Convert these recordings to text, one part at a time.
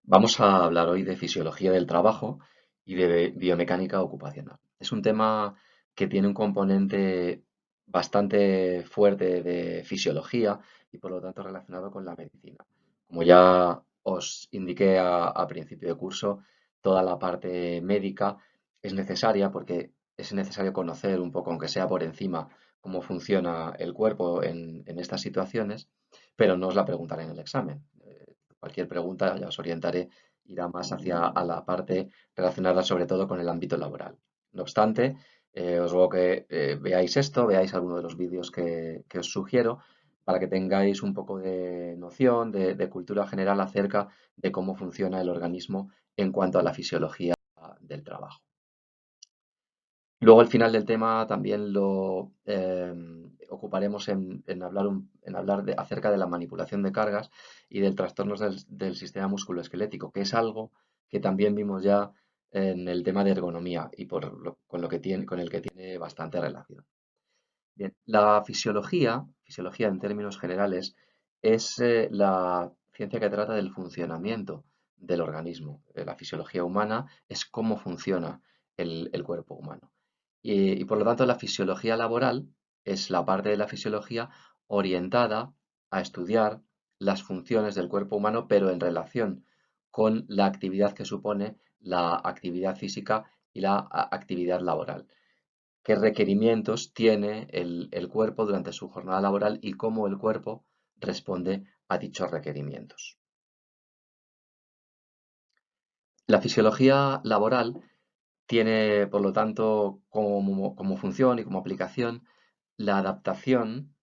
Vamos a hablar hoy de fisiología del trabajo y de biomecánica ocupacional. Es un tema que tiene un componente bastante fuerte de fisiología y por lo tanto relacionado con la medicina. Como ya os indiqué a principio de curso, toda la parte médica es necesaria porque es necesario conocer un poco, aunque sea por encima, cómo funciona el cuerpo en estas situaciones, pero no os la preguntaré en el examen. Cualquier pregunta, ya os orientaré, irá más hacia a la parte relacionada sobre todo con el ámbito laboral. No obstante, os ruego que veáis esto, veáis alguno de los vídeos que os sugiero para que tengáis un poco de noción, de cultura general acerca de cómo funciona el organismo en cuanto a la fisiología del trabajo. Luego, al final del tema, también lo ocuparemos en hablar acerca de la manipulación de cargas y del trastornos del sistema musculoesquelético, que es algo que también vimos ya en el tema de ergonomía y con lo que tiene, con el que tiene bastante relación. Bien, la fisiología en términos generales, es la ciencia que trata del funcionamiento del organismo. La fisiología humana es cómo funciona el cuerpo humano. Y por lo tanto, la fisiología laboral es la parte de la fisiología orientada a estudiar las funciones del cuerpo humano, pero en relación con la actividad que supone la actividad física y la actividad laboral. Qué requerimientos tiene el cuerpo durante su jornada laboral y cómo el cuerpo responde a dichos requerimientos. La fisiología laboral tiene, por lo tanto, como función y como aplicación la adaptación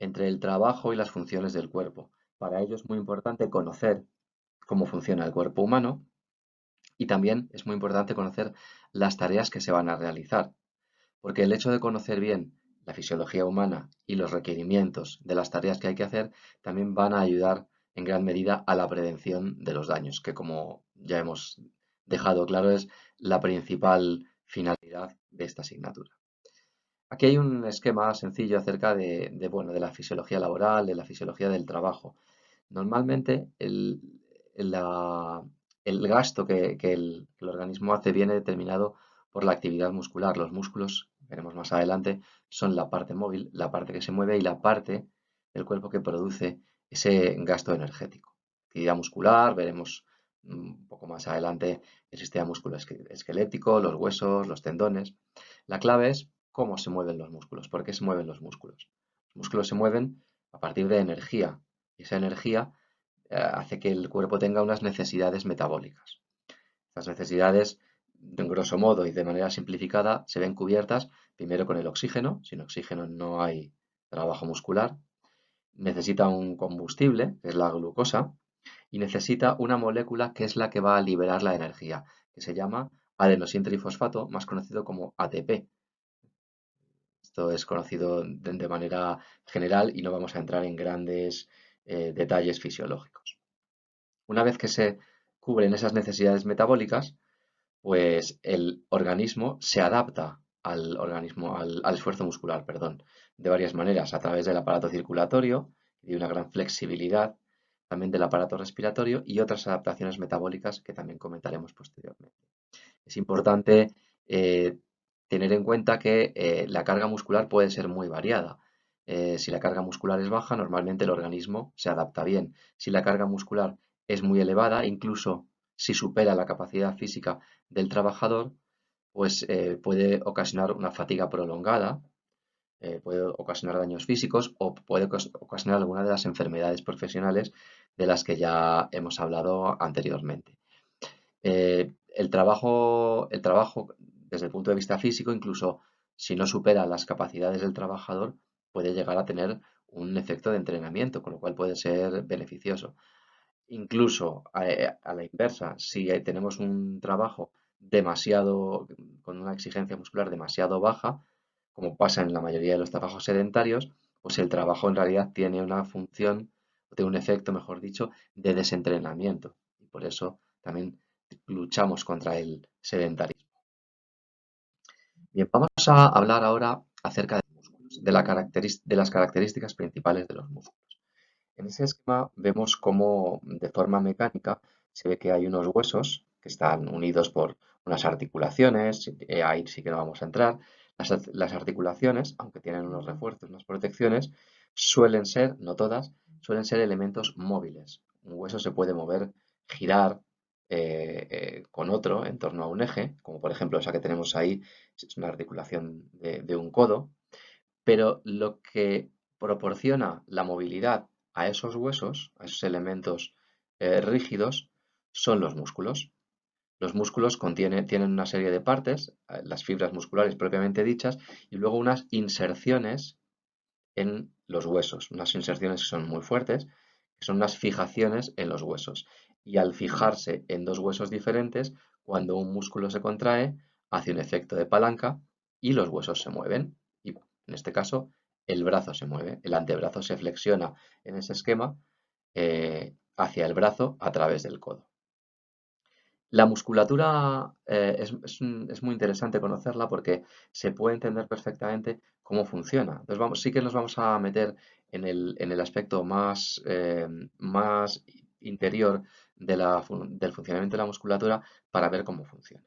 entre el trabajo y las funciones del cuerpo. Para ello es muy importante conocer cómo funciona el cuerpo humano y también es muy importante conocer las tareas que se van a realizar, porque el hecho de conocer bien la fisiología humana y los requerimientos de las tareas que hay que hacer también van a ayudar en gran medida a la prevención de los daños, que como ya hemos dejado claro es la principal finalidad de esta asignatura. Aquí hay un esquema sencillo acerca bueno, de la fisiología laboral, de la fisiología del trabajo. Normalmente la- el gasto que el organismo hace viene determinado por la actividad muscular. Los músculos, veremos más adelante, son la parte móvil, la parte que se mueve y la parte del cuerpo que produce ese gasto energético. Actividad muscular, veremos un poco más adelante el sistema musculoesquelético, los huesos, los tendones. La clave es cómo se mueven los músculos, por qué se mueven los músculos. Los músculos se mueven a partir de energía y esa energía hace que el cuerpo tenga unas necesidades metabólicas. Estas necesidades, de un grosso modo y de manera simplificada, se ven cubiertas primero con el oxígeno. Sin oxígeno no hay trabajo muscular. Necesita un combustible, que es la glucosa, y necesita una molécula que es la que va a liberar la energía, que se llama adenosintrifosfato, más conocido como ATP. Esto es conocido de manera general y no vamos a entrar en grandes detalles fisiológicos. Una vez que se cubren esas necesidades metabólicas, pues el organismo se adapta al esfuerzo muscular, perdón, de varias maneras, a través del aparato circulatorio y de una gran flexibilidad, también del aparato respiratorio y otras adaptaciones metabólicas que también comentaremos posteriormente. Es importante eh, tener en cuenta que la carga muscular puede ser muy variada. Si la carga muscular es baja, normalmente el organismo se adapta bien. Si la carga muscular es muy elevada, incluso si supera la capacidad física del trabajador, pues puede ocasionar una fatiga prolongada, puede ocasionar daños físicos o puede ocasionar alguna de las enfermedades profesionales de las que ya hemos hablado anteriormente. El trabajo, desde el punto de vista físico, incluso si no supera las capacidades del trabajador, puede llegar a tener un efecto de entrenamiento, con lo cual puede ser beneficioso. Incluso a la inversa, si tenemos un trabajo demasiado, con una exigencia muscular demasiado baja, como pasa en la mayoría de los trabajos sedentarios, pues el trabajo en realidad tiene una función, o tiene un efecto, mejor dicho, de desentrenamiento. Y por eso también luchamos contra el sedentarismo. Bien, vamos a hablar ahora acerca de los músculos, de las características principales de los músculos. En ese esquema vemos cómo de forma mecánica Se ve que hay unos huesos que están unidos por unas articulaciones, ahí sí que no vamos a entrar. Las articulaciones, aunque tienen unos refuerzos, unas protecciones, suelen ser, no todas, suelen ser elementos móviles. Un hueso se puede mover, girar con otro en torno a un eje, como por ejemplo esa que tenemos ahí, es una articulación de un codo, pero lo que proporciona la movilidad a esos huesos, a esos elementos rígidos, son los músculos. Los músculos tienen una serie de partes, las fibras musculares propiamente dichas, y luego unas inserciones en los huesos, unas inserciones que son muy fuertes, que son unas fijaciones en los huesos. Y al fijarse en dos huesos diferentes, cuando un músculo se contrae, hace un efecto de palanca y los huesos se mueven. Y en este caso, el brazo se mueve, el antebrazo se flexiona en ese esquema hacia el brazo a través del codo. La musculatura es muy interesante conocerla porque se puede entender perfectamente cómo funciona. Entonces sí que nos vamos a meter en el aspecto más interior del funcionamiento de la musculatura para ver cómo funciona.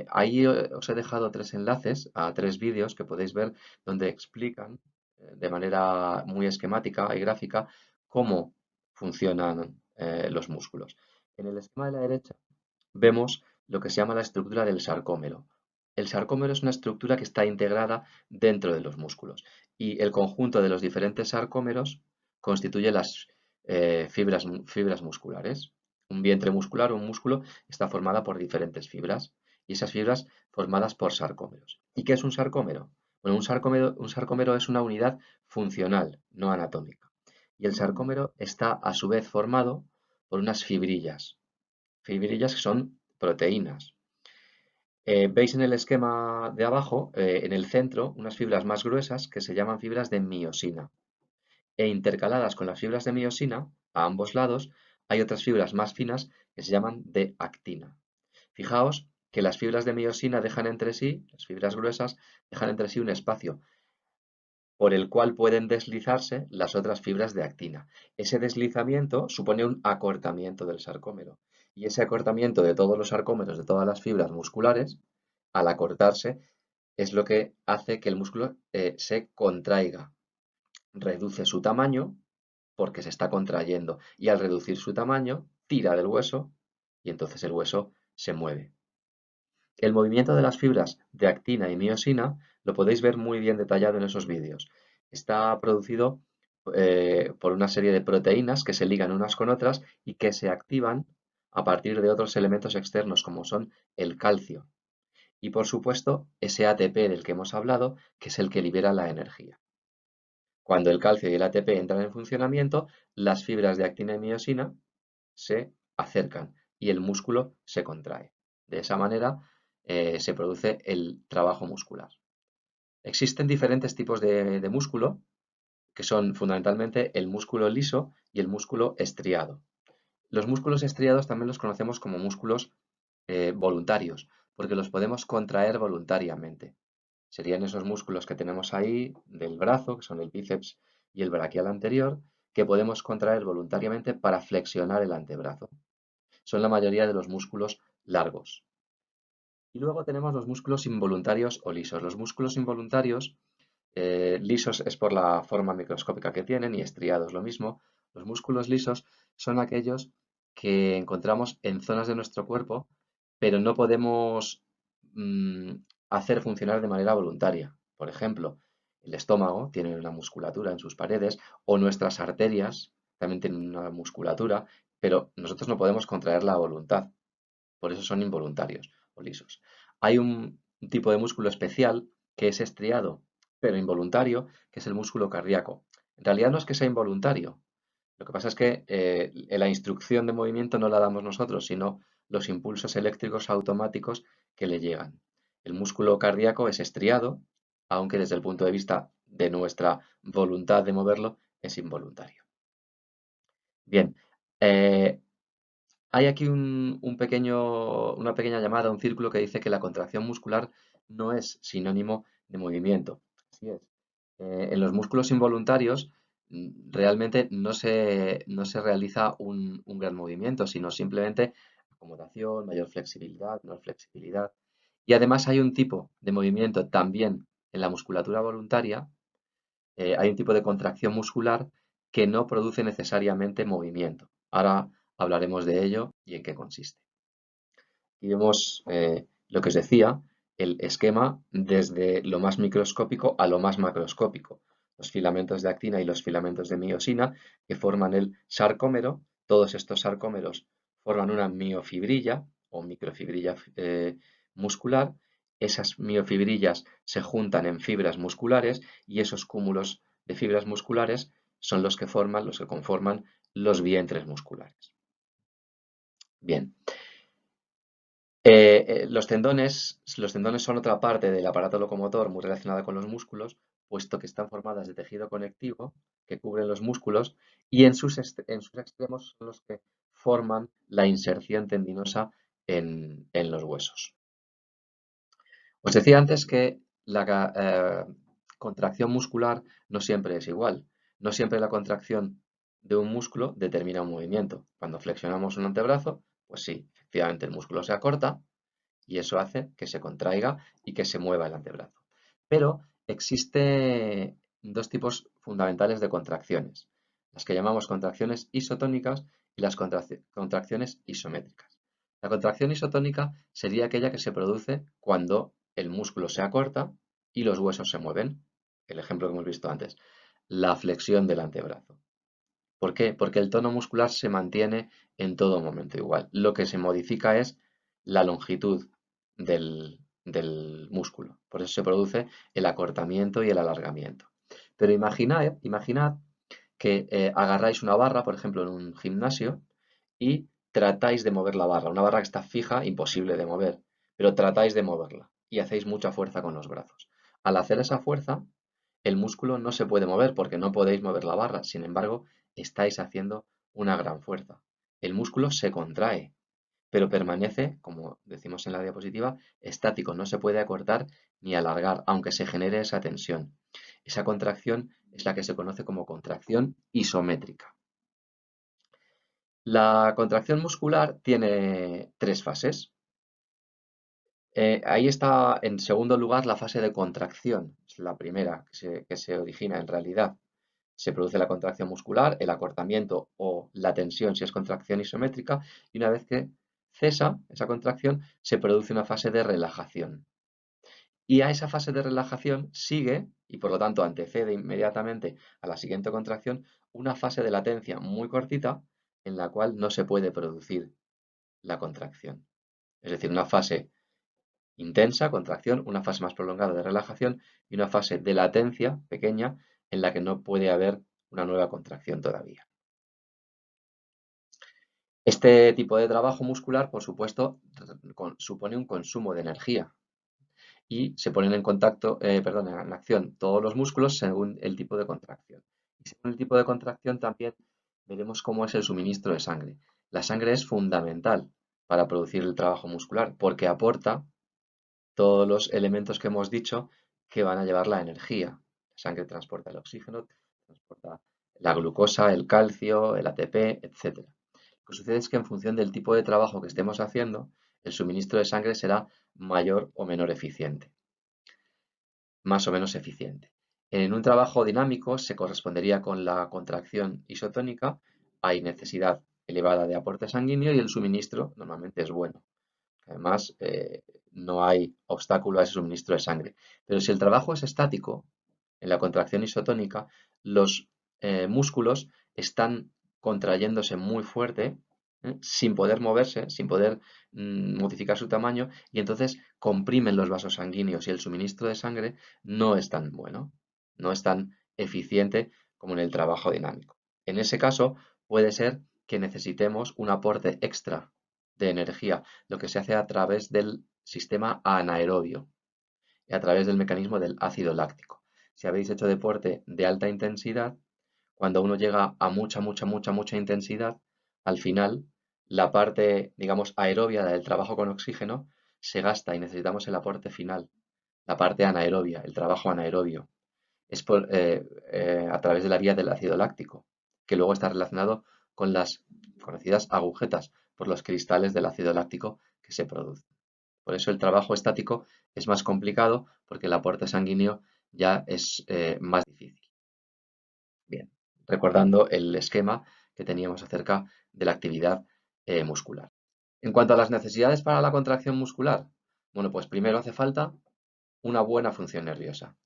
Ahí os he dejado tres enlaces a tres vídeos que podéis ver donde explican de manera muy esquemática y gráfica cómo funcionan los músculos. En el esquema de la derecha vemos lo que se llama la estructura del sarcómero. El sarcómero es una estructura que está integrada dentro de los músculos y el conjunto de los diferentes sarcómeros constituye las fibras musculares. Un vientre muscular o un músculo está formada por diferentes fibras y esas fibras formadas por sarcómeros. ¿Y qué es un sarcómero? Bueno, un sarcómero es una unidad funcional, no anatómica. Y el sarcómero está a su vez formado por unas fibrillas que son proteínas. Veis en el esquema de abajo, en el centro, unas fibras más gruesas que se llaman fibras de miosina. E intercaladas con las fibras de miosina, a ambos lados, hay otras fibras más finas que se llaman de actina. Fijaos que las fibras de miosina dejan entre sí, las fibras gruesas, dejan entre sí un espacio por el cual pueden deslizarse las otras fibras de actina. Ese deslizamiento supone un acortamiento del sarcómero. Y ese acortamiento de todos los sarcómeros, de todas las fibras musculares, al acortarse, es lo que hace que el músculo se contraiga. Reduce su tamaño porque se está contrayendo. Y al reducir su tamaño, tira del hueso y entonces el hueso se mueve. El movimiento de las fibras de actina y miosina lo podéis ver muy bien detallado en esos vídeos. Está producido por una serie de proteínas que se ligan unas con otras y que se activan a partir de otros elementos externos como son el calcio y por supuesto ese ATP del que hemos hablado, que es el que libera la energía. Cuando el calcio y el ATP entran en funcionamiento, las fibras de actina y miosina se acercan y el músculo se contrae. De esa manera se produce el trabajo muscular. Existen diferentes tipos de músculo, que son fundamentalmente el músculo liso y el músculo estriado. Los músculos estriados también los conocemos como músculos voluntarios, porque los podemos contraer voluntariamente. Serían esos músculos que tenemos ahí del brazo, que son el bíceps y el braquial anterior, que podemos contraer voluntariamente para flexionar el antebrazo. Son la mayoría de los músculos largos. Y luego tenemos los músculos involuntarios o lisos. Los músculos involuntarios, lisos es por la forma microscópica que tienen y estriados lo mismo. Los músculos lisos son aquellos que encontramos en zonas de nuestro cuerpo, pero no podemos hacer funcionar de manera voluntaria. Por ejemplo, el estómago tiene una musculatura en sus paredes o nuestras arterias también tienen una musculatura, pero nosotros no podemos contraerla a voluntad. Por eso son involuntarios o lisos. Hay un tipo de músculo especial que es estriado, pero involuntario, que es el músculo cardíaco. En realidad no es que sea involuntario. Lo que pasa es que la instrucción de movimiento no la damos nosotros, sino los impulsos eléctricos automáticos que le llegan. El músculo cardíaco es estriado, aunque desde el punto de vista de nuestra voluntad de moverlo es involuntario. Bien, eh, hay aquí una pequeña llamada, un círculo que dice que la contracción muscular no es sinónimo de movimiento. Así es. En los músculos involuntarios realmente no se realiza un gran movimiento, sino simplemente acomodación, mayor flexibilidad, menor flexibilidad. Y además hay un tipo de movimiento también en la musculatura voluntaria, hay un tipo de contracción muscular que no produce necesariamente movimiento. Ahora hablaremos de ello y en qué consiste. Y vemos lo que os decía, el esquema desde lo más microscópico a lo más macroscópico. Los filamentos de actina y los filamentos de miosina que forman el sarcómero. Todos estos sarcómeros forman una miofibrilla o microfibrilla muscular. Esas miofibrillas se juntan en fibras musculares y esos cúmulos de fibras musculares son los que conforman los vientres musculares. Bien, los tendones son otra parte del aparato locomotor muy relacionada con los músculos, puesto que están formadas de tejido conectivo que cubren los músculos y en sus extremos son los que forman la inserción tendinosa en los huesos. Os decía antes que la contracción muscular no siempre es igual. No siempre la contracción de un músculo determina un movimiento. Cuando flexionamos un antebrazo, pues sí, efectivamente el músculo se acorta y eso hace que se contraiga y que se mueva el antebrazo. Pero existen dos tipos fundamentales de contracciones, las que llamamos contracciones isotónicas y las contracciones isométricas. La contracción isotónica sería aquella que se produce cuando el músculo se acorta y los huesos se mueven. El ejemplo que hemos visto antes, la flexión del antebrazo. ¿Por qué? Porque el tono muscular se mantiene en todo momento igual. Lo que se modifica es la longitud del músculo. Por eso se produce el acortamiento y el alargamiento. Pero imaginad que agarráis una barra, por ejemplo, en un gimnasio, y tratáis de mover la barra. Una barra que está fija, imposible de mover, pero tratáis de moverla y hacéis mucha fuerza con los brazos. Al hacer esa fuerza, el músculo no se puede mover porque no podéis mover la barra. Sin embargo, estáis haciendo una gran fuerza. El músculo se contrae, pero permanece, como decimos en la diapositiva, estático. No se puede acortar ni alargar, aunque se genere esa tensión. Esa contracción es la que se conoce como contracción isométrica. La contracción muscular tiene tres fases. Ahí está en segundo lugar la fase de contracción, es la primera que se origina en realidad. Se produce la contracción muscular, el acortamiento o la tensión si es contracción isométrica, y una vez que cesa esa contracción, se produce una fase de relajación. Y a esa fase de relajación sigue, y por lo tanto antecede inmediatamente a la siguiente contracción, una fase de latencia muy cortita en la cual no se puede producir la contracción. Es decir, una fase intensa, contracción, una fase más prolongada de relajación y una fase de latencia pequeña en la que no puede haber una nueva contracción todavía. Este tipo de trabajo muscular, por supuesto, supone un consumo de energía y se ponen en acción todos los músculos según el tipo de contracción. Y según el tipo de contracción también veremos cómo es el suministro de sangre. La sangre es fundamental para producir el trabajo muscular porque aporta todos los elementos que hemos dicho que van a llevar la energía. La sangre transporta el oxígeno, transporta la glucosa, el calcio, el ATP, etc. Lo que sucede es que en función del tipo de trabajo que estemos haciendo, el suministro de sangre será mayor o menor eficiente, más o menos eficiente. En un trabajo dinámico se correspondería con la contracción isotónica, hay necesidad elevada de aporte sanguíneo y el suministro normalmente es bueno. Además, no hay obstáculo a ese suministro de sangre. Pero si el trabajo es estático, en la contracción isotónica, los músculos están contrayéndose muy fuerte, sin poder moverse, sin poder modificar su tamaño, y entonces comprimen los vasos sanguíneos y el suministro de sangre no es tan bueno, no es tan eficiente como en el trabajo dinámico. En ese caso, puede ser que necesitemos un aporte extra de energía, lo que se hace a través del sistema anaerobio y a través del mecanismo del ácido láctico. Si habéis hecho deporte de alta intensidad, cuando uno llega a mucha, mucha, mucha, mucha intensidad, al final la parte, digamos, aerobia del trabajo con oxígeno se gasta y necesitamos el aporte final, la parte anaerobia, el trabajo anaerobio. es a través de la vía del ácido láctico, que luego está relacionado con las conocidas agujetas por los cristales del ácido láctico que se producen. Por eso el trabajo estático es más complicado porque el aporte sanguíneo ya es más difícil. Bien, recordando el esquema que teníamos acerca de la actividad muscular. En cuanto a las necesidades para la contracción muscular, bueno, pues primero hace falta una buena función nerviosa.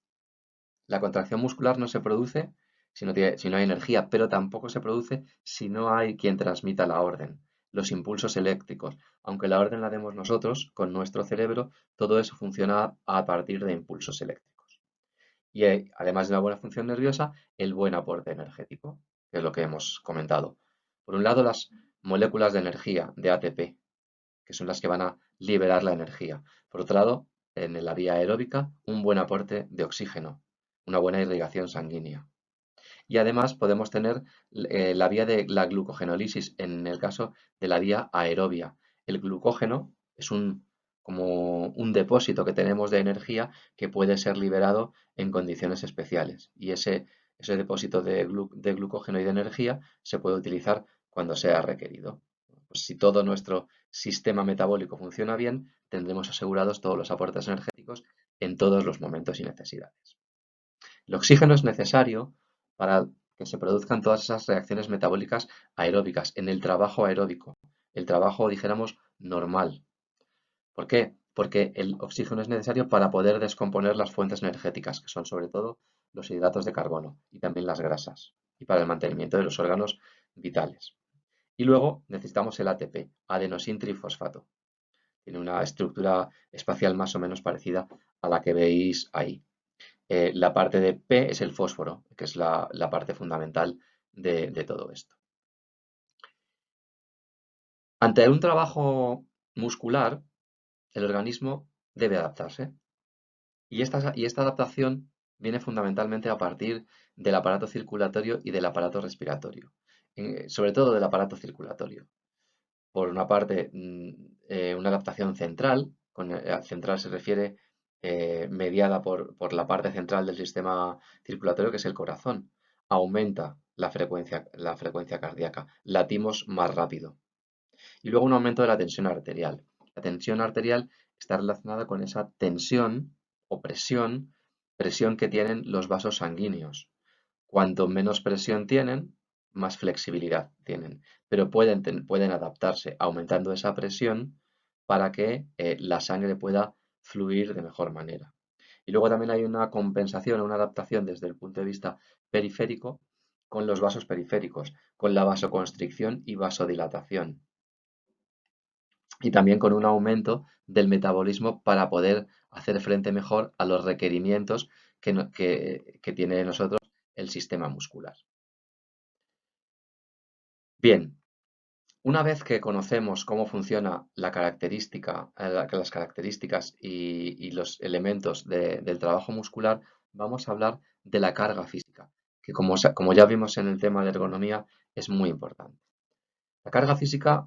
La contracción muscular no se produce si no hay energía, pero tampoco se produce si no hay quien transmita la orden, los impulsos eléctricos. Aunque la orden la demos nosotros, con nuestro cerebro, todo eso funciona a partir de impulsos eléctricos. Y además de una buena función nerviosa, el buen aporte energético, que es lo que hemos comentado. Por un lado, las moléculas de energía, de ATP, que son las que van a liberar la energía. Por otro lado, en la vía aeróbica, un buen aporte de oxígeno, una buena irrigación sanguínea. Y además podemos tener la vía de la glucogenólisis en el caso de la vía aerobia. El glucógeno es como un depósito que tenemos de energía que puede ser liberado en condiciones especiales. Y ese depósito de glucógeno y de energía se puede utilizar cuando sea requerido. Pues si todo nuestro sistema metabólico funciona bien, tendremos asegurados todos los aportes energéticos en todos los momentos y necesidades. El oxígeno es necesario para que se produzcan todas esas reacciones metabólicas aeróbicas en el trabajo aeróbico, el trabajo, dijéramos, normal. ¿Por qué? Porque el oxígeno es necesario para poder descomponer las fuentes energéticas, que son sobre todo los hidratos de carbono y también las grasas, y para el mantenimiento de los órganos vitales. Y luego necesitamos el ATP, adenosintrifosfato. Tiene una estructura espacial más o menos parecida a la que veis ahí. La parte de P es el fósforo, que es la parte fundamental de todo esto. Ante un trabajo muscular, el organismo debe adaptarse. Y esta adaptación viene fundamentalmente a partir del aparato circulatorio y del aparato respiratorio. Sobre todo del aparato circulatorio. Por una parte, una adaptación central, central se refiere mediada por la parte central del sistema circulatorio, que es el corazón. Aumenta la frecuencia cardíaca, latimos más rápido. Y luego un aumento de la tensión arterial. La tensión arterial está relacionada con esa tensión o presión que tienen los vasos sanguíneos. Cuanto menos presión tienen, más flexibilidad tienen, pero pueden adaptarse aumentando esa presión para que la sangre pueda fluir de mejor manera. Y luego también hay una compensación, una adaptación desde el punto de vista periférico con los vasos periféricos, con la vasoconstricción y vasodilatación. Y también con un aumento del metabolismo para poder hacer frente mejor a los requerimientos que tiene nosotros el sistema muscular. Bien, una vez que conocemos cómo funciona las características y los elementos del trabajo muscular, vamos a hablar de la carga física, que como ya vimos en el tema de ergonomía, es muy importante. La carga física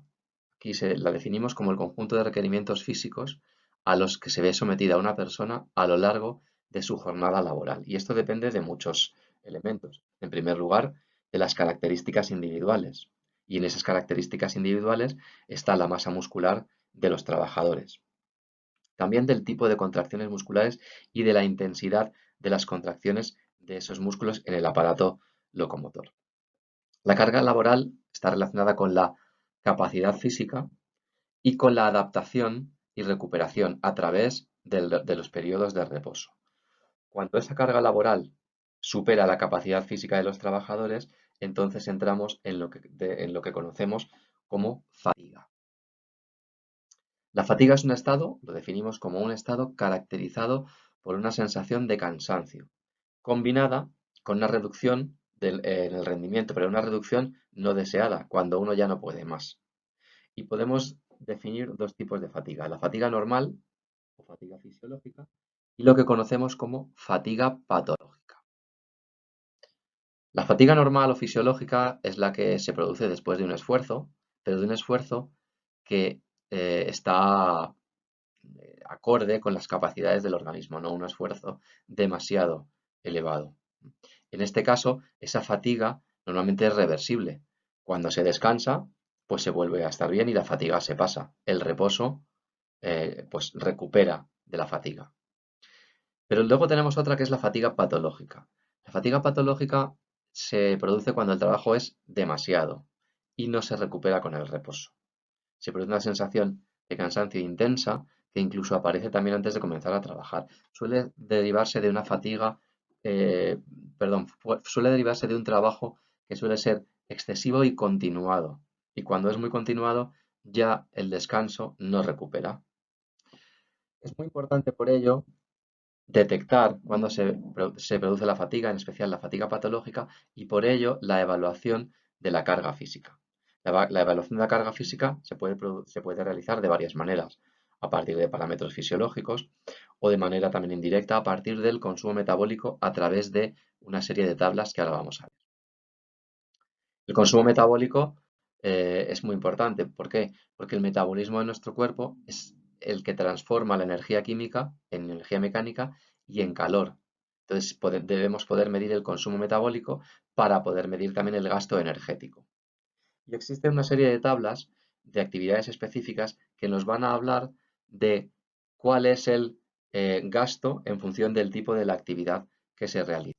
aquí la definimos como el conjunto de requerimientos físicos a los que se ve sometida una persona a lo largo de su jornada laboral. Y esto depende de muchos elementos. En primer lugar, de las características individuales. Y en esas características individuales está la masa muscular de los trabajadores. También del tipo de contracciones musculares y de la intensidad de las contracciones de esos músculos en el aparato locomotor. La carga laboral está relacionada con la capacidad física y con la adaptación y recuperación a través de los periodos de reposo. Cuando esa carga laboral supera la capacidad física de los trabajadores, entonces entramos en lo que conocemos como fatiga. La fatiga es un estado, lo definimos como un estado caracterizado por una sensación de cansancio, combinada con una reducción en el rendimiento, pero una reducción no deseada, cuando uno ya no puede más. Y podemos definir dos tipos de fatiga, la fatiga normal o fatiga fisiológica y lo que conocemos como fatiga patológica. La fatiga normal o fisiológica es la que se produce después de un esfuerzo, pero de un esfuerzo que está acorde con las capacidades del organismo, no un esfuerzo demasiado elevado. En este caso, esa fatiga normalmente es reversible. Cuando se descansa, pues se vuelve a estar bien y la fatiga se pasa. El reposo, pues recupera de la fatiga. Pero luego tenemos otra que es la fatiga patológica. La fatiga patológica se produce cuando el trabajo es demasiado y no se recupera con el reposo. Se produce una sensación de cansancio intensa que incluso aparece también antes de comenzar a trabajar. Suele derivarse de una fatiga, eh, perdón, suele derivarse de un trabajo que suele ser excesivo y continuado. Y cuando es muy continuado, ya el descanso no recupera. Es muy importante por ello detectar cuándo se produce la fatiga, en especial la fatiga patológica, y por ello la evaluación de la carga física. La evaluación de la carga física se puede realizar de varias maneras, a partir de parámetros fisiológicos o de manera también indirecta a partir del consumo metabólico a través de una serie de tablas que ahora vamos a ver. El consumo metabólico es muy importante. ¿Por qué? Porque el metabolismo de nuestro cuerpo es el que transforma la energía química en energía mecánica y en calor. Entonces debemos poder medir el consumo metabólico para poder medir también el gasto energético. Y existe una serie de tablas de actividades específicas que nos van a hablar de cuál es el gasto en función del tipo de la actividad que se realiza.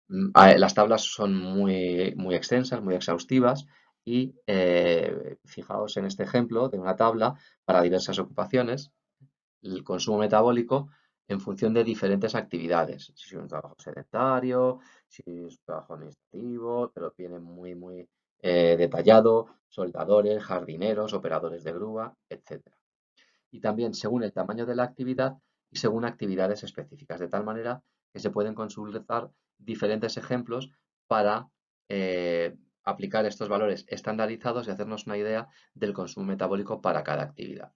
Las tablas son muy extensas, muy exhaustivas y fijaos en este ejemplo de una tabla para diversas ocupaciones, el consumo metabólico en función de diferentes actividades, si es un trabajo sedentario, si es un trabajo administrativo, pero viene muy detallado, soldadores, jardineros, operadores de grúa, etcétera. Y también según el tamaño de la actividad y según actividades específicas, de tal manera que se pueden consultar diferentes ejemplos para aplicar estos valores estandarizados y hacernos una idea del consumo metabólico para cada actividad.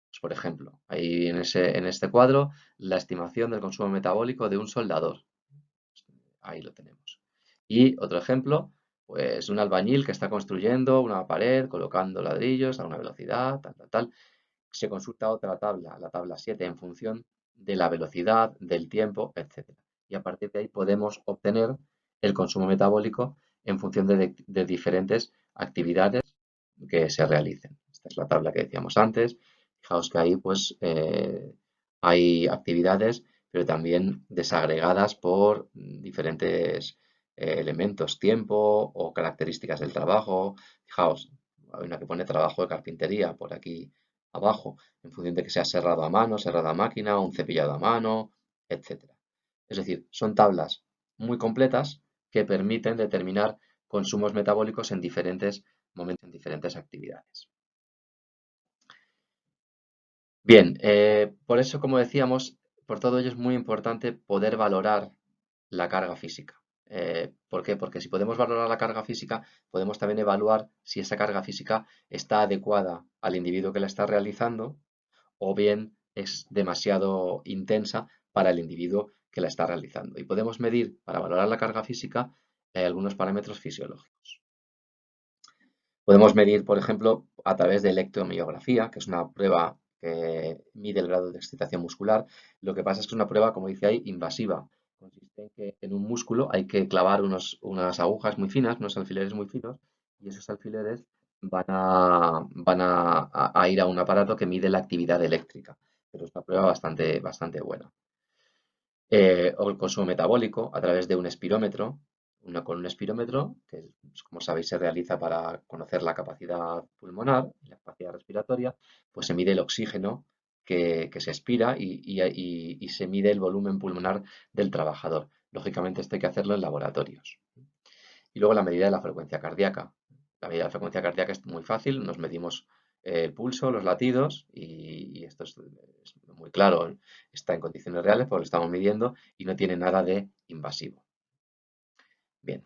Pues, por ejemplo, ahí en este cuadro la estimación del consumo metabólico de un soldador. Ahí lo tenemos. Y otro ejemplo, pues un albañil que está construyendo una pared, colocando ladrillos a una velocidad, tal, tal, tal. Se consulta otra tabla, la tabla 7, en función de la velocidad, del tiempo, etcétera. Y a partir de ahí podemos obtener el consumo metabólico en función de diferentes actividades que se realicen. Esta es la tabla que decíamos antes. Fijaos que ahí pues hay actividades, pero también desagregadas por diferentes elementos, tiempo o características del trabajo. Fijaos, hay una que pone trabajo de carpintería por aquí abajo, en función de que sea serrado a mano, serrado a máquina, un cepillado a mano, etcétera. Es decir, son tablas muy completas que permiten determinar consumos metabólicos en diferentes momentos, en diferentes actividades. Bien, por eso, como decíamos, por todo ello es muy importante poder valorar la carga física. ¿Por qué? Porque si podemos valorar la carga física, podemos también evaluar si esa carga física está adecuada al individuo que la está realizando o bien es demasiado intensa para el individuo que la está realizando. Y podemos medir, para valorar la carga física, algunos parámetros fisiológicos. Podemos medir, por ejemplo, a través de electromiografía, que es una prueba que mide el grado de excitación muscular. Lo que pasa es que es una prueba, como dice ahí, invasiva. Consiste en que en un músculo hay que clavar unas agujas muy finas, unos alfileres muy finos, y esos alfileres van a ir a un aparato que mide la actividad eléctrica. Pero es una prueba bastante buena. O el consumo metabólico a través de un espirómetro, con un espirómetro, que como sabéis se realiza para conocer la capacidad pulmonar y la capacidad respiratoria, pues se mide el oxígeno que se expira y se mide el volumen pulmonar del trabajador. Lógicamente esto hay que hacerlo en laboratorios. Y luego la medida de la frecuencia cardíaca. La medida de la frecuencia cardíaca es muy fácil, nos medimos el pulso, los latidos y esto es muy claro, está en condiciones reales porque lo estamos midiendo y no tiene nada de invasivo. Bien,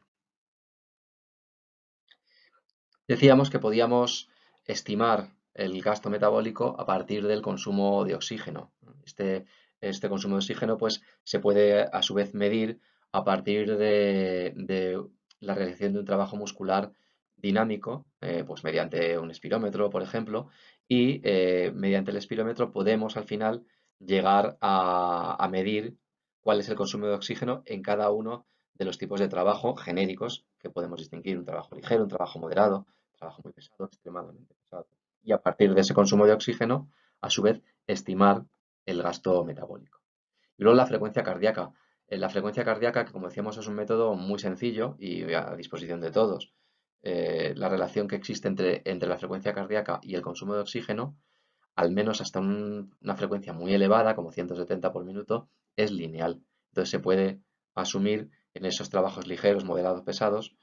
decíamos que podíamos estimar el gasto metabólico a partir del consumo de oxígeno. Este consumo de oxígeno pues, se puede a su vez medir a partir de la realización de un trabajo muscular dinámico, pues mediante un espirómetro, por ejemplo, y mediante el espirómetro podemos al final llegar a medir cuál es el consumo de oxígeno en cada uno de los tipos de trabajo genéricos que podemos distinguir: un trabajo ligero, un trabajo moderado, un trabajo muy pesado, extremadamente pesado. Y a partir de ese consumo de oxígeno, a su vez, estimar el gasto metabólico. Y luego la frecuencia cardíaca. La frecuencia cardíaca, que como decíamos, es un método muy sencillo y a disposición de todos. La relación que existe entre la frecuencia cardíaca y el consumo de oxígeno, al menos hasta una frecuencia muy elevada, como 170 por minuto, es lineal. Entonces se puede asumir en esos trabajos ligeros, moderados, pesados,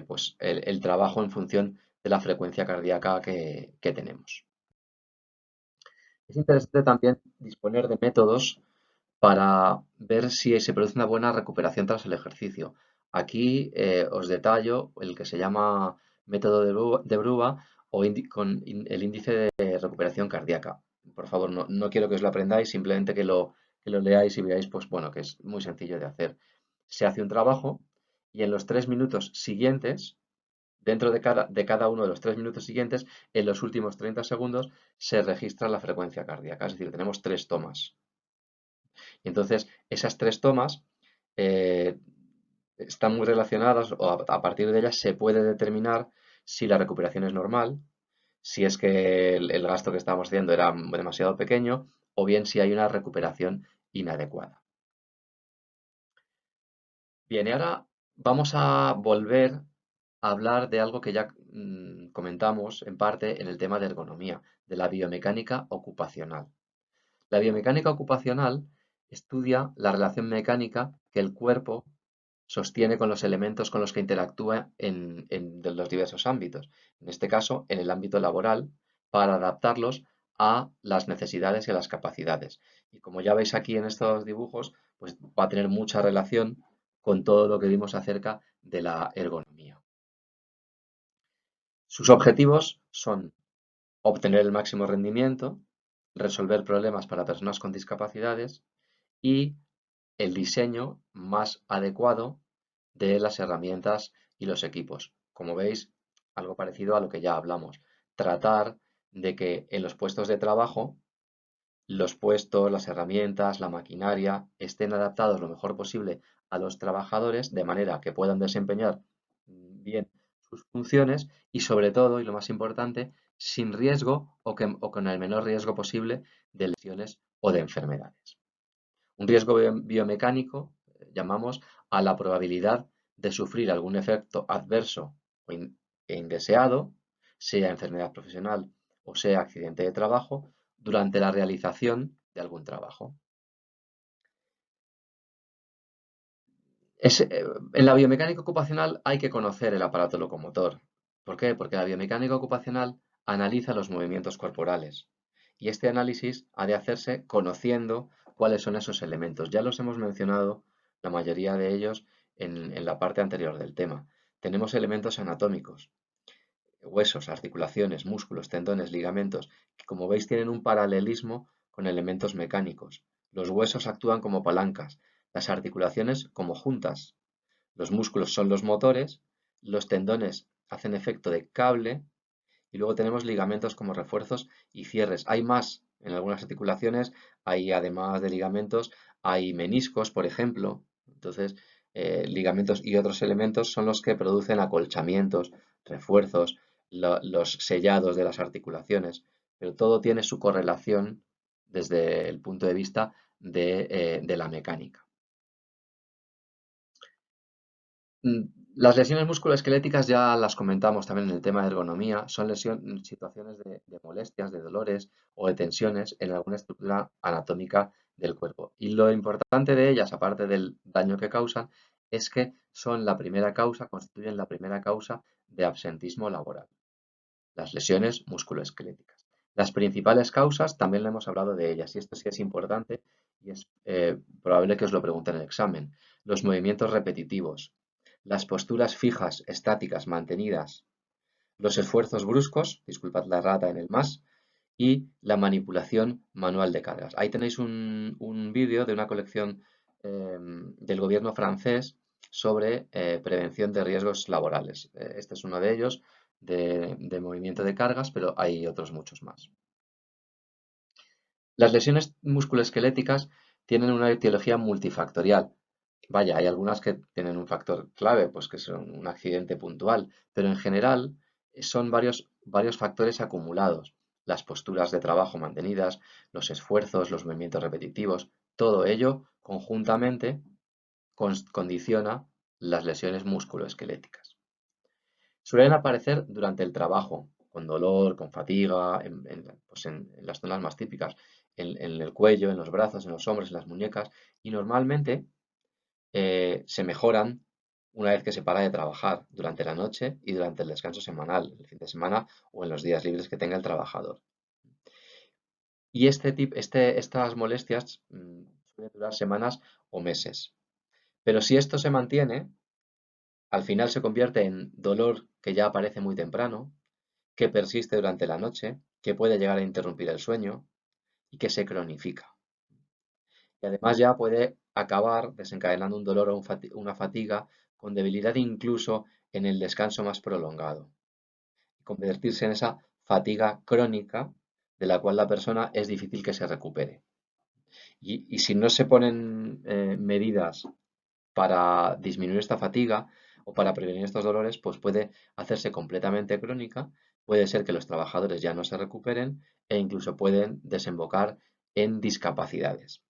pues el trabajo en función de la frecuencia cardíaca que tenemos. Es interesante también disponer de métodos para ver si se produce una buena recuperación tras el ejercicio. Aquí os detallo el que se llama método de Bruba o el índice de recuperación cardíaca. Por favor, no quiero que os lo aprendáis, simplemente que lo leáis y veáis, pues bueno, que es muy sencillo de hacer. Se hace un trabajo y en los 3 minutos siguientes, dentro de cada uno de los 3 minutos siguientes, en los últimos 30 segundos, se registra la frecuencia cardíaca. Es decir, tenemos 3 tomas. Y entonces, esas 3 tomas eh, están muy relacionadas, o a partir de ellas se puede determinar si la recuperación es normal, si es que el gasto que estábamos haciendo era demasiado pequeño, o bien si hay una recuperación inadecuada. Bien, y ahora vamos a volver a hablar de algo que ya comentamos en parte en el tema de ergonomía, de la biomecánica ocupacional. La biomecánica ocupacional estudia la relación mecánica que el cuerpo sostiene con los elementos con los que interactúa de los diversos ámbitos. En este caso, en el ámbito laboral, para adaptarlos a las necesidades y a las capacidades. Y como ya veis aquí en estos dibujos, pues va a tener mucha relación con todo lo que vimos acerca de la ergonomía. Sus objetivos son obtener el máximo rendimiento, resolver problemas para personas con discapacidades y el diseño más adecuado de las herramientas y los equipos. Como veis, algo parecido a lo que ya hablamos. Tratar de que en los puestos de trabajo, los puestos, las herramientas, la maquinaria estén adaptados lo mejor posible a los trabajadores de manera que puedan desempeñar bien sus funciones y sobre todo, y lo más importante, sin riesgo o con el menor riesgo posible de lesiones o de enfermedades. Un riesgo biomecánico llamamos a la probabilidad de sufrir algún efecto adverso e indeseado, sea enfermedad profesional o sea accidente de trabajo, durante la realización de algún trabajo. En la biomecánica ocupacional hay que conocer el aparato locomotor. ¿Por qué? Porque la biomecánica ocupacional analiza los movimientos corporales y este análisis ha de hacerse conociendo cuáles son esos elementos. Ya los hemos mencionado, la mayoría de ellos, en la parte anterior del tema. Tenemos elementos anatómicos, huesos, articulaciones, músculos, tendones, ligamentos, que como veis tienen un paralelismo con elementos mecánicos. Los huesos actúan como palancas, las articulaciones como juntas, los músculos son los motores, los tendones hacen efecto de cable y luego tenemos ligamentos como refuerzos y cierres. Hay más en algunas articulaciones, hay además de ligamentos, hay meniscos, por ejemplo. Entonces, ligamentos y otros elementos son los que producen acolchamientos, refuerzos, los sellados de las articulaciones. Pero todo tiene su correlación desde el punto de vista de la mecánica. Las lesiones musculoesqueléticas ya las comentamos también en el tema de ergonomía. Son situaciones de molestias, de dolores o de tensiones en alguna estructura anatómica del cuerpo. Y lo importante de ellas, aparte del daño que causan, es que son la primera causa, constituyen la primera causa de absentismo laboral. Las lesiones musculoesqueléticas. Las principales causas, también le hemos hablado de ellas, y esto sí es importante y es probable que os lo pregunten en el examen. Los movimientos repetitivos, las posturas fijas, estáticas, mantenidas, los esfuerzos bruscos, disculpad la rata en el más, y la manipulación manual de cargas. Ahí tenéis un vídeo de una colección del gobierno francés sobre prevención de riesgos laborales. Este es uno de ellos, de movimiento de cargas, pero hay otros muchos más. Las lesiones musculoesqueléticas tienen una etiología multifactorial. Vaya, hay algunas que tienen un factor clave, pues que son un accidente puntual, pero en general son varios factores acumulados. Las posturas de trabajo mantenidas, los esfuerzos, los movimientos repetitivos, todo ello conjuntamente condiciona las lesiones musculoesqueléticas. Suelen aparecer durante el trabajo, con dolor, con fatiga, pues en las zonas más típicas, en el cuello, en los brazos, en los hombros, en las muñecas, y normalmente se mejoran una vez que se para de trabajar durante la noche y durante el descanso semanal, el fin de semana o en los días libres que tenga el trabajador. Y estas molestias suelen durar semanas o meses. Pero si esto se mantiene, al final se convierte en dolor que ya aparece muy temprano, que persiste durante la noche, que puede llegar a interrumpir el sueño y que se cronifica. Y además ya puede acabar desencadenando un dolor o una fatiga con debilidad incluso en el descanso más prolongado, y convertirse en esa fatiga crónica de la cual la persona es difícil que se recupere. Y si no se ponen medidas para disminuir esta fatiga o para prevenir estos dolores, pues puede hacerse completamente crónica, puede ser que los trabajadores ya no se recuperen e incluso pueden desembocar en discapacidades.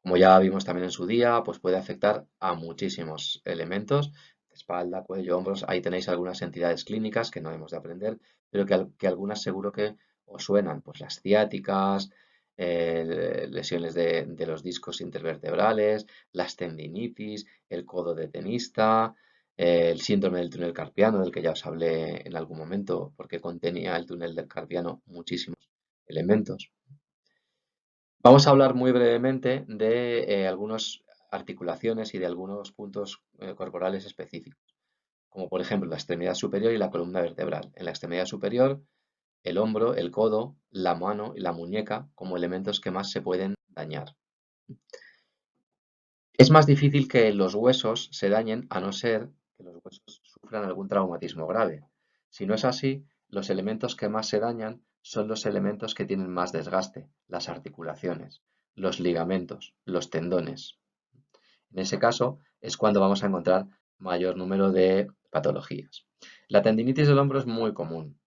Como ya vimos también en su día, pues puede afectar a muchísimos elementos, espalda, cuello, hombros. Ahí tenéis algunas entidades clínicas que no hemos de aprender, pero que algunas seguro que os suenan, pues las ciáticas, lesiones de los discos intervertebrales, las tendinitis, el codo de tenista, el síndrome del túnel carpiano, del que ya os hablé en algún momento, porque contenía el túnel del carpiano muchísimos elementos. Vamos a hablar muy brevemente de algunas articulaciones y de algunos puntos corporales específicos, como por ejemplo la extremidad superior y la columna vertebral. En la extremidad superior, el hombro, el codo, la mano y la muñeca como elementos que más se pueden dañar. Es más difícil que los huesos se dañen a no ser que los huesos sufran algún traumatismo grave. Si no es así, los elementos que más se dañan son los elementos que tienen más desgaste, las articulaciones, los ligamentos, los tendones. En ese caso es cuando vamos a encontrar mayor número de patologías. La tendinitis del hombro es muy común,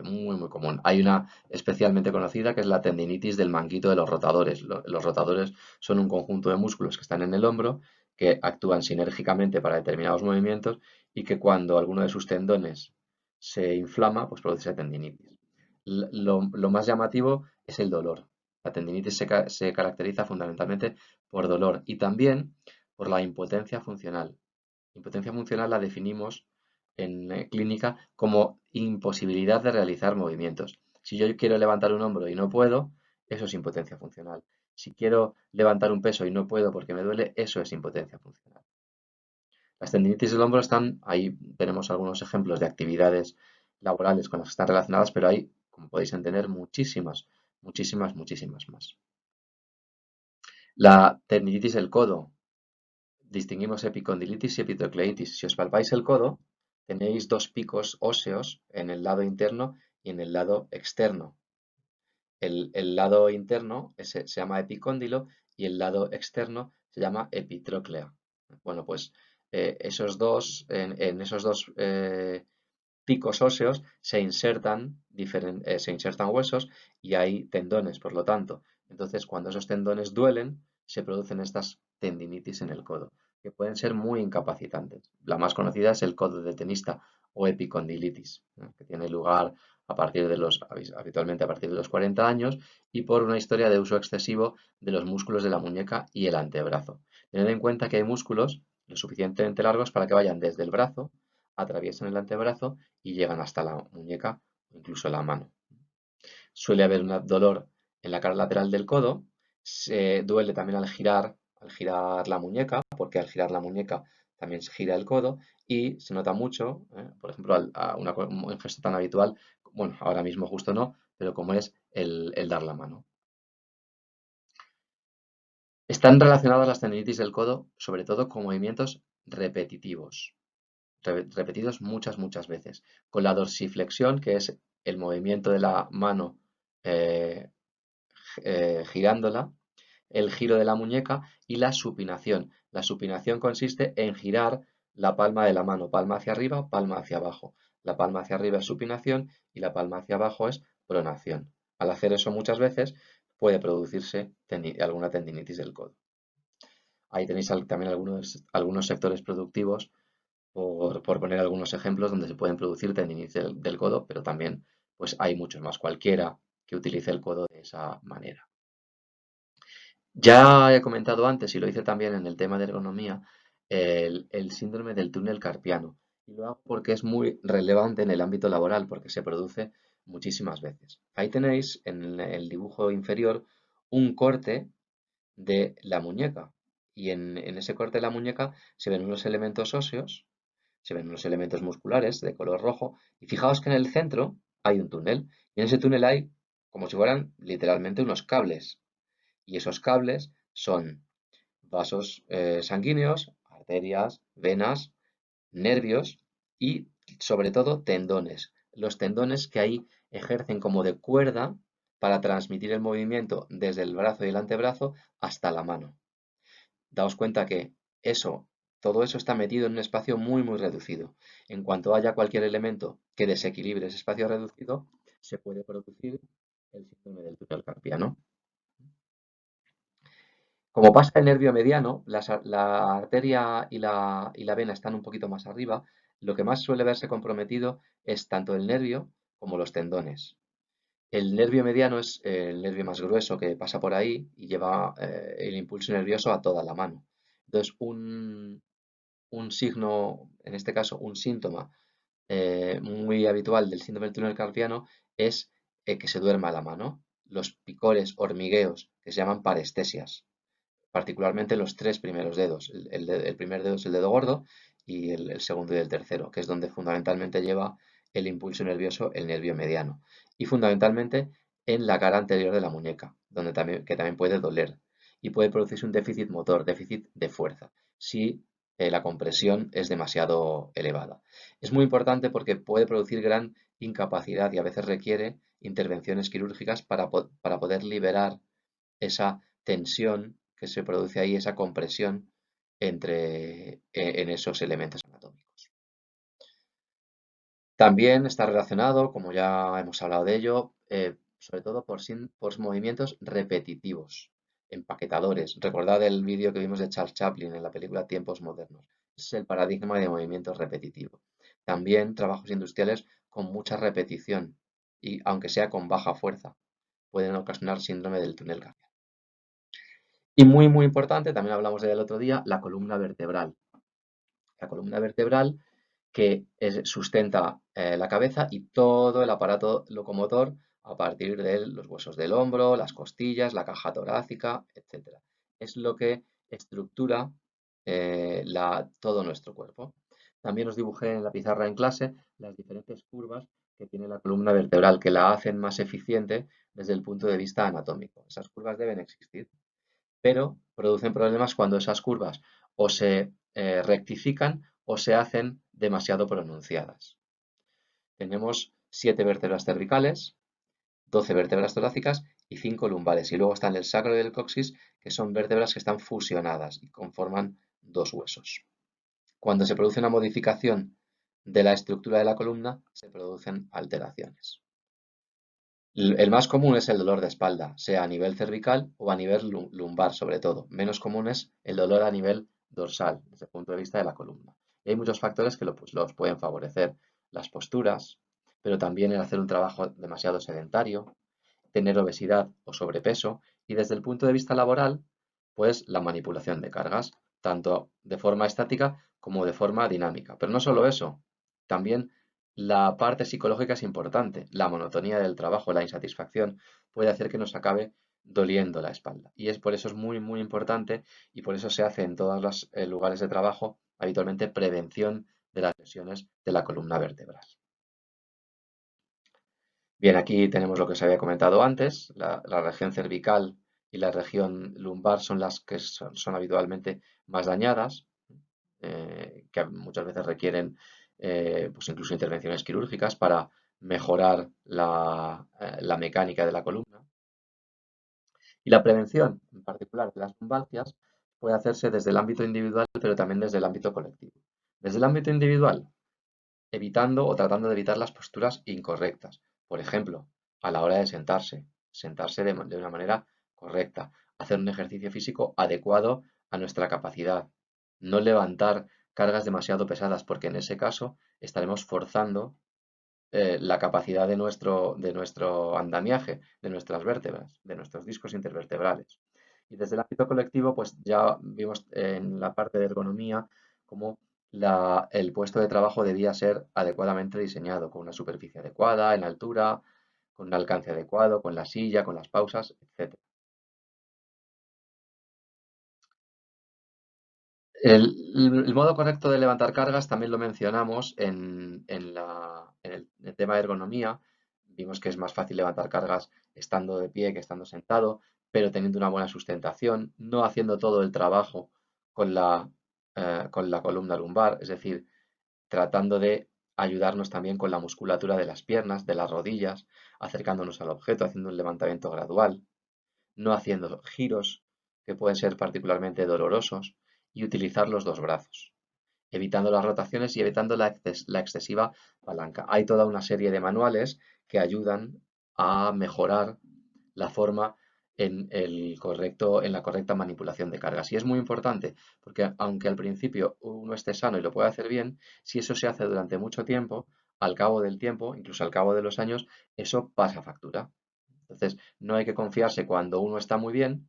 muy común. Hay una especialmente conocida que es la tendinitis del manguito de los rotadores. Los rotadores son un conjunto de músculos que están en el hombro que actúan sinérgicamente para determinados movimientos y que cuando alguno de sus tendones se inflama, pues produce tendinitis. Lo más llamativo es el dolor. La tendinitis se caracteriza fundamentalmente por dolor y también por la impotencia funcional. Impotencia funcional la definimos en clínica como imposibilidad de realizar movimientos. Si yo quiero levantar un hombro y no puedo, eso es impotencia funcional. Si quiero levantar un peso y no puedo porque me duele, eso es impotencia funcional. Las tendinitis del hombro están, ahí tenemos algunos ejemplos de actividades laborales con las que están relacionadas, pero hay, como podéis entender, muchísimas más. La tendinitis del codo. Distinguimos epicondilitis y epitocleitis. Si os palpáis el codo, tenéis dos picos óseos en el lado interno y en el lado externo. El lado interno se llama epicóndilo y el lado externo se llama epitróclea. Bueno, pues en esos dos picos óseos se insertan huesos y hay tendones, por lo tanto. Entonces, cuando esos tendones duelen, se producen estas tendinitis en el codo, que pueden ser muy incapacitantes. La más conocida es el codo de tenista o epicondilitis, ¿no?, que tiene lugar habitualmente a partir de los 40 años y por una historia de uso excesivo de los músculos de la muñeca y el antebrazo. Tened en cuenta que hay músculos lo suficientemente largos para que vayan desde el brazo, atraviesan el antebrazo y llegan hasta la muñeca o incluso la mano. Suele haber un dolor en la cara lateral del codo, se duele también al girar la muñeca, porque al girar la muñeca también se gira el codo y se nota mucho, por ejemplo, un gesto tan habitual, bueno, ahora mismo justo no, pero como es el dar la mano. Están relacionadas las tendinitis del codo, sobre todo con movimientos repetitivos, repetidos muchas veces, con la dorsiflexión, que es el movimiento de la mano eh, girándola, el giro de la muñeca y la supinación. La supinación consiste en girar la palma de la mano, palma hacia arriba, palma hacia abajo. La palma hacia arriba es supinación y la palma hacia abajo es pronación. Al hacer eso muchas veces puede producirse alguna tendinitis del codo. Ahí tenéis también algunos sectores productivos, por poner algunos ejemplos, donde se pueden producir tendinitis del codo, pero también pues hay muchos más, cualquiera que utilice el codo de esa manera. Ya he comentado antes, y lo hice también en el tema de ergonomía, el síndrome del túnel carpiano. Y lo hago porque es muy relevante en el ámbito laboral, porque se produce muchísimas veces. Ahí tenéis en el dibujo inferior un corte de la muñeca. Y en ese corte de la muñeca se ven unos elementos óseos, se ven unos elementos musculares de color rojo. Y fijaos que en el centro hay un túnel. Y en ese túnel hay como si fueran literalmente unos cables. Y esos cables son vasos sanguíneos, arterias, venas, nervios y sobre todo tendones. Los tendones que ahí ejercen como de cuerda para transmitir el movimiento desde el brazo y el antebrazo hasta la mano. Daos cuenta que todo eso está metido en un espacio muy muy reducido. En cuanto haya cualquier elemento que desequilibre ese espacio reducido, se puede producir el síndrome del túnel carpiano. Como pasa el nervio mediano, la arteria y la vena están un poquito más arriba, lo que más suele verse comprometido es tanto el nervio como los tendones. El nervio mediano es el nervio más grueso que pasa por ahí y lleva el impulso nervioso a toda la mano. Entonces, un signo, en este caso un síntoma muy habitual del síndrome del túnel carpiano es que se duerma la mano. Los picores, hormigueos, que se llaman parestesias, particularmente los tres primeros dedos. El primer dedo es el dedo gordo y el segundo y el tercero, que es donde fundamentalmente lleva el impulso nervioso el nervio mediano. Y fundamentalmente en la cara anterior de la muñeca, que también puede doler. Y puede producirse un déficit motor, déficit de fuerza, si la compresión es demasiado elevada. Es muy importante porque puede producir gran incapacidad y a veces requiere intervenciones quirúrgicas para poder liberar esa tensión que se produce ahí, esa compresión en esos elementos anatómicos. También está relacionado, como ya hemos hablado de ello, sobre todo por movimientos repetitivos, empaquetadores. Recordad el vídeo que vimos de Charles Chaplin en la película Tiempos Modernos. Ese es el paradigma de movimiento repetitivo. También trabajos industriales con mucha repetición y aunque sea con baja fuerza, pueden ocasionar síndrome del túnel carpiano. Y muy, muy importante, también hablamos de ella el otro día, la columna vertebral. La columna vertebral que sustenta la cabeza y todo el aparato locomotor a partir de los huesos del hombro, las costillas, la caja torácica, etc. Es lo que estructura todo nuestro cuerpo. También os dibujé en la pizarra en clase las diferentes curvas que tiene la columna vertebral, que la hacen más eficiente desde el punto de vista anatómico. Esas curvas deben existir, pero producen problemas cuando esas curvas o se rectifican o se hacen demasiado pronunciadas. Tenemos 7 vértebras cervicales, 12 vértebras torácicas y 5 lumbares. Y luego están el sacro y el coxis, que son vértebras que están fusionadas y conforman dos huesos. Cuando se produce una modificación de la estructura de la columna, se producen alteraciones. El más común es el dolor de espalda, sea a nivel cervical o a nivel lumbar sobre todo. Menos común es el dolor a nivel dorsal, desde el punto de vista de la columna. Y hay muchos factores que los pueden favorecer. Las posturas, pero también el hacer un trabajo demasiado sedentario, tener obesidad o sobrepeso. Y desde el punto de vista laboral, pues la manipulación de cargas, tanto de forma estática como de forma dinámica. Pero no solo eso, también la parte psicológica es importante. La monotonía del trabajo, la insatisfacción, puede hacer que nos acabe doliendo la espalda. Y por eso es muy, muy importante y por eso se hace en todos los lugares de trabajo habitualmente prevención de las lesiones de la columna vertebral. Bien, aquí tenemos lo que os había comentado antes. La región cervical y la región lumbar son las que son habitualmente más dañadas, que muchas veces requieren pues incluso intervenciones quirúrgicas para mejorar la mecánica de la columna. Y la prevención, en particular de las lumbalgias, puede hacerse desde el ámbito individual, pero también desde el ámbito colectivo. Desde el ámbito individual, evitando o tratando de evitar las posturas incorrectas. Por ejemplo, a la hora de sentarse, sentarse de una manera correcta, hacer un ejercicio físico adecuado a nuestra capacidad, no levantar cargas demasiado pesadas, porque en ese caso estaremos forzando la capacidad de nuestro andamiaje, de nuestras vértebras, de nuestros discos intervertebrales. Y desde el ámbito colectivo, pues ya vimos en la parte de ergonomía cómo el puesto de trabajo debía ser adecuadamente diseñado, con una superficie adecuada, en altura, con un alcance adecuado, con la silla, con las pausas, etc. El modo correcto de levantar cargas también lo mencionamos en el tema de ergonomía. Vimos que es más fácil levantar cargas estando de pie que estando sentado, pero teniendo una buena sustentación, no haciendo todo el trabajo con la columna lumbar, es decir, tratando de ayudarnos también con la musculatura de las piernas, de las rodillas, acercándonos al objeto, haciendo un levantamiento gradual, no haciendo giros que pueden ser particularmente dolorosos y utilizar los dos brazos, evitando las rotaciones y evitando la excesiva palanca. Hay toda una serie de manuales que ayudan a mejorar la forma en la correcta manipulación de cargas. Y es muy importante porque aunque al principio uno esté sano y lo pueda hacer bien, si eso se hace durante mucho tiempo, al cabo del tiempo, incluso al cabo de los años, eso pasa factura. Entonces, no hay que confiarse cuando uno está muy bien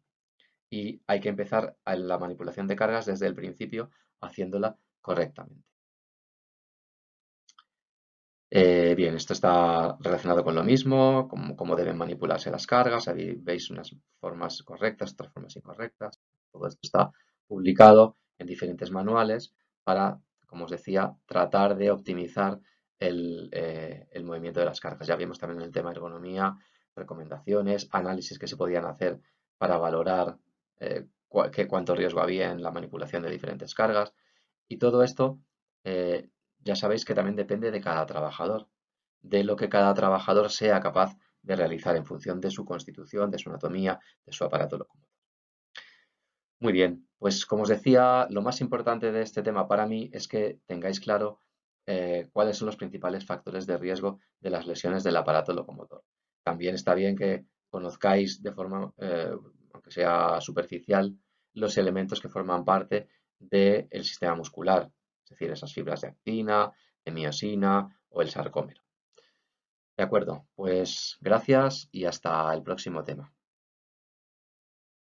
y hay que empezar a la manipulación de cargas desde el principio haciéndola correctamente. Bien, esto está relacionado con lo mismo, cómo deben manipularse las cargas. Ahí veis unas formas correctas, otras formas incorrectas. Todo esto está publicado en diferentes manuales para, como os decía, tratar de optimizar el movimiento de las cargas. Ya vimos también en el tema de ergonomía, recomendaciones, análisis que se podían hacer para valorar cuánto riesgo había en la manipulación de diferentes cargas. Y todo esto eh, ya sabéis que también depende de cada trabajador, de lo que cada trabajador sea capaz de realizar en función de su constitución, de su anatomía, de su aparato locomotor. Muy bien, pues como os decía, lo más importante de este tema para mí es que tengáis claro cuáles son los principales factores de riesgo de las lesiones del aparato locomotor. También está bien que conozcáis de forma, aunque sea superficial, los elementos que forman parte del sistema muscular, es decir, esas fibras de actina, de miosina o el sarcómero. De acuerdo, pues gracias y hasta el próximo tema.